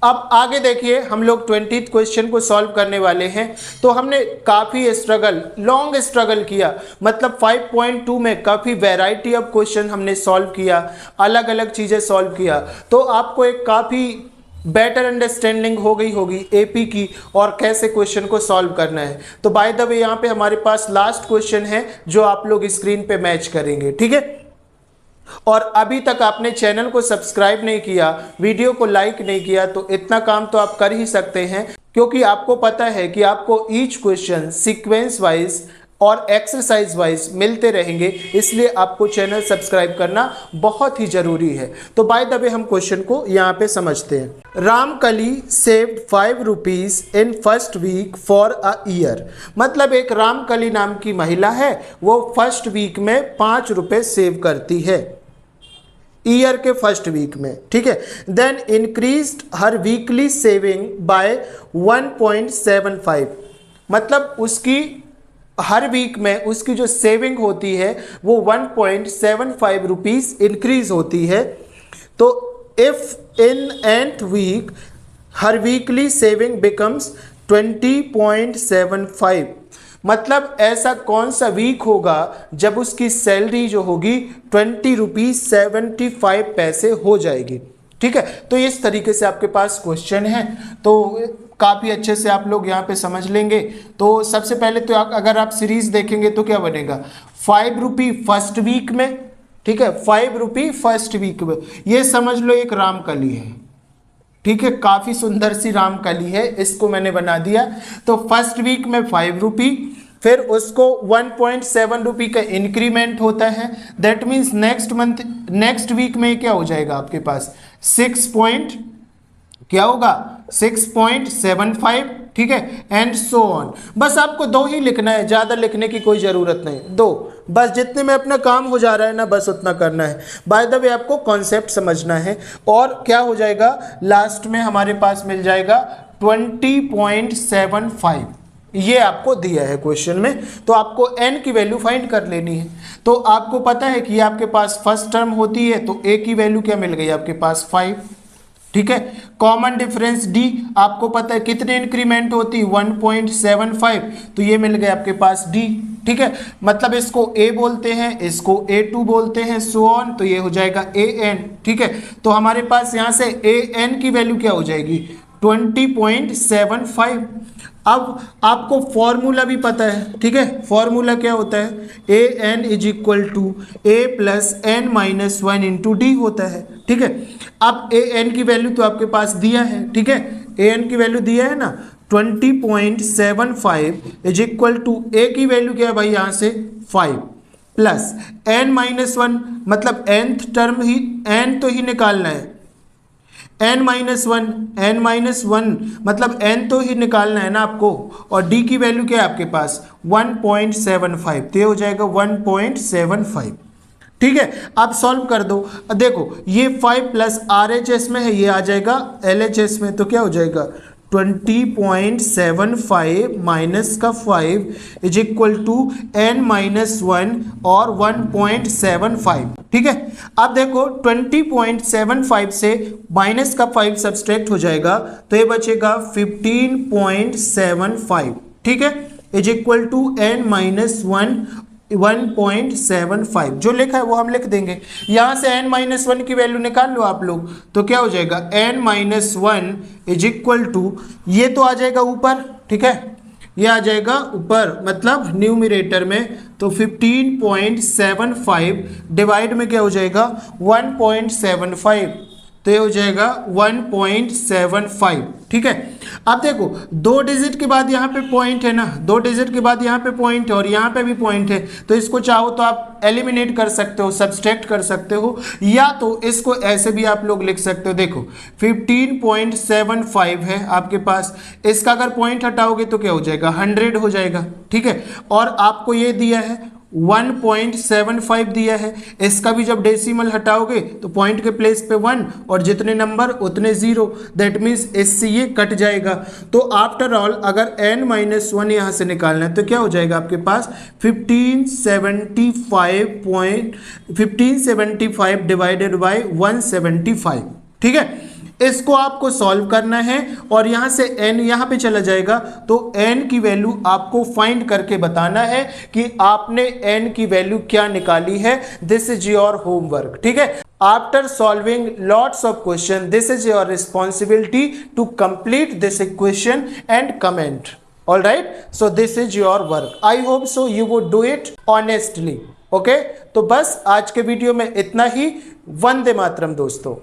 अब आगे देखिए, हम लोग 20th क्वेश्चन को सॉल्व करने वाले हैं। तो हमने काफ़ी स्ट्रगल, लॉन्ग स्ट्रगल किया, मतलब 5.2 में काफ़ी वैरायटी ऑफ क्वेश्चन हमने सॉल्व किया, अलग अलग चीज़ें सॉल्व किया। तो आपको एक काफ़ी बेटर अंडरस्टैंडिंग हो गई होगी एपी की और कैसे क्वेश्चन को सॉल्व करना है। तो बाय द वे यहाँ पे हमारे पास लास्ट क्वेश्चन है जो आप लोग स्क्रीन पे मैच करेंगे, ठीक है। और अभी तक आपने चैनल को सब्सक्राइब नहीं किया, वीडियो को लाइक नहीं किया, तो इतना काम तो आप कर ही सकते हैं, क्योंकि आपको पता है कि आपको ईच क्वेश्चन सीक्वेंस वाइज और एक्सरसाइज वाइज मिलते रहेंगे, इसलिए आपको चैनल सब्सक्राइब करना बहुत ही जरूरी है। तो बाय द वे हम क्वेश्चन को यहाँ पे समझते हैं। Ramkali saved 5 rupees in first week for a year. मतलब एक रामकली नाम की महिला है, वो फर्स्ट वीक में 5 रुपए सेव करती है, ईयर के फर्स्ट वीक में, ठीक है। देन इंक्रीज्ड हर वीकली सेविंग बाय 1.75। मतलब उसकी हर वीक में उसकी जो सेविंग होती है वो 1.75 रुपीज इंक्रीज होती है। तो इफ इन nth वीक हर वीकली सेविंग बिकम्स 20.75, मतलब ऐसा कौन सा वीक होगा जब उसकी सैलरी जो होगी 20 रुपीज 75 पैसे हो जाएगी, ठीक है। तो इस तरीके से आपके पास क्वेश्चन है, तो काफ़ी अच्छे से आप लोग यहाँ पे समझ लेंगे। तो सबसे पहले तो अगर आप सीरीज देखेंगे तो क्या बनेगा, 5 रुपी फर्स्ट वीक में, ठीक है, 5 रुपी फर्स्ट वीक में। ये समझ लो एक रामकली है, ठीक है, काफ़ी सुंदर सी रामकली है, इसको मैंने बना दिया। तो फर्स्ट वीक में 5 रुपी, फिर उसको 1.7 रुपी का इंक्रीमेंट होता है। That means next month, next week में क्या हो जाएगा आपके पास 6.75, ठीक है, एंड सो ऑन। बस आपको 2 ही लिखना है, ज़्यादा लिखने की कोई ज़रूरत नहीं, 2 बस, जितने में अपना काम हो जा रहा है ना बस उतना करना है। बाय द वे आपको कॉन्सेप्ट समझना है। और क्या हो जाएगा, लास्ट में हमारे पास मिल जाएगा 20.75, ये आपको दिया है क्वेश्चन में। तो आपको n की वैल्यू फाइंड कर लेनी है। तो आपको पता है कि आपके पास फर्स्ट टर्म होती है, तो a की वैल्यू क्या मिल गई आपके पास 5, ठीक है। कॉमन डिफरेंस d, आपको पता है कितने इंक्रीमेंट होती 1.75, तो ये मिल गया आपके पास d, ठीक है। मतलब इसको a बोलते हैं, इसको a2 बोलते हैं, सो ऑन, तो ये हो जाएगा an, ठीक है। तो हमारे पास यहाँ से an की वैल्यू क्या हो जाएगी 20.75। अब आपको फॉर्मूला भी पता है, ठीक है, फॉर्मूला क्या होता है, an is equal to a plus n minus 1 into d होता है, ठीक है। अब an की वैल्यू तो आपके पास दिया है, ठीक है, an की वैल्यू दिया है ना 20.75 इज इक्वल टू a की वैल्यू क्या है भाई यहाँ से 5 प्लस n माइनस 1, मतलब nth टर्म ही n तो ही निकालना है, n माइनस 1 मतलब n तो ही निकालना है ना आपको, और d की वैल्यू क्या है आपके पास 1.75, तो ये हो जाएगा 1.75, ठीक है। अब सॉल्व कर दो, देखो ये 5 प्लस RHS में है, ये आ जाएगा LHS में, तो क्या हो जाएगा 20.75 माइनस का 5 is equal to n minus 1 और 1.75, ठीक है। अब देखो 20.75 से माइनस का 5 सब्सट्रैक्ट हो जाएगा, तो ये बचेगा 15.75, ठीक है, is equal to n minus 1.75, जो लिखा है वो हम लिख देंगे। यहाँ से n माइनस 1 की वैल्यू निकाल लो आप लोग, तो क्या हो जाएगा n minus 1 is equal to, ये तो आ जाएगा ऊपर, ठीक है, ये आ जाएगा ऊपर, मतलब न्यूमरेटर में, तो 15.75 डिवाइड में क्या हो जाएगा 1.75, तो ये हो जाएगा 1.75, ठीक है। अब देखो 2 डिजिट के बाद यहाँ पे पॉइंट है ना, 2 डिजिट के बाद यहाँ पे पॉइंट है और यहाँ पे भी पॉइंट है, तो इसको चाहो तो आप एलिमिनेट कर सकते हो, सब्सट्रैक्ट कर सकते हो, या तो इसको ऐसे भी आप लोग लिख सकते हो। देखो 15.75 है आपके पास, इसका अगर पॉइंट हटाओगे तो क्या हो जाएगा 100 हो जाएगा, ठीक है। और आपको ये दिया है 1.75 दिया है, इसका भी जब डेसिमल हटाओगे तो पॉइंट के प्लेस पे 1 और जितने नंबर उतने 0, दैट मीन्स इससे ये कट जाएगा। तो आफ्टर ऑल अगर n माइनस 1 यहाँ से निकालना है तो क्या हो जाएगा आपके पास 1575 डिवाइडेड बाय 175, ठीक है। इसको आपको सॉल्व करना है और यहां से n यहां पे चला जाएगा, तो n की वैल्यू आपको फाइंड करके बताना है कि आपने n की वैल्यू क्या निकाली है। दिस इज योर होमवर्क, ठीक है। After solving lots of question, this is your responsibility to complete this equation and comment. All right, so this is your work. I hope so you would do it honestly. Okay, तो बस आज के video में इतना ही। वंदे मातरम दोस्तों।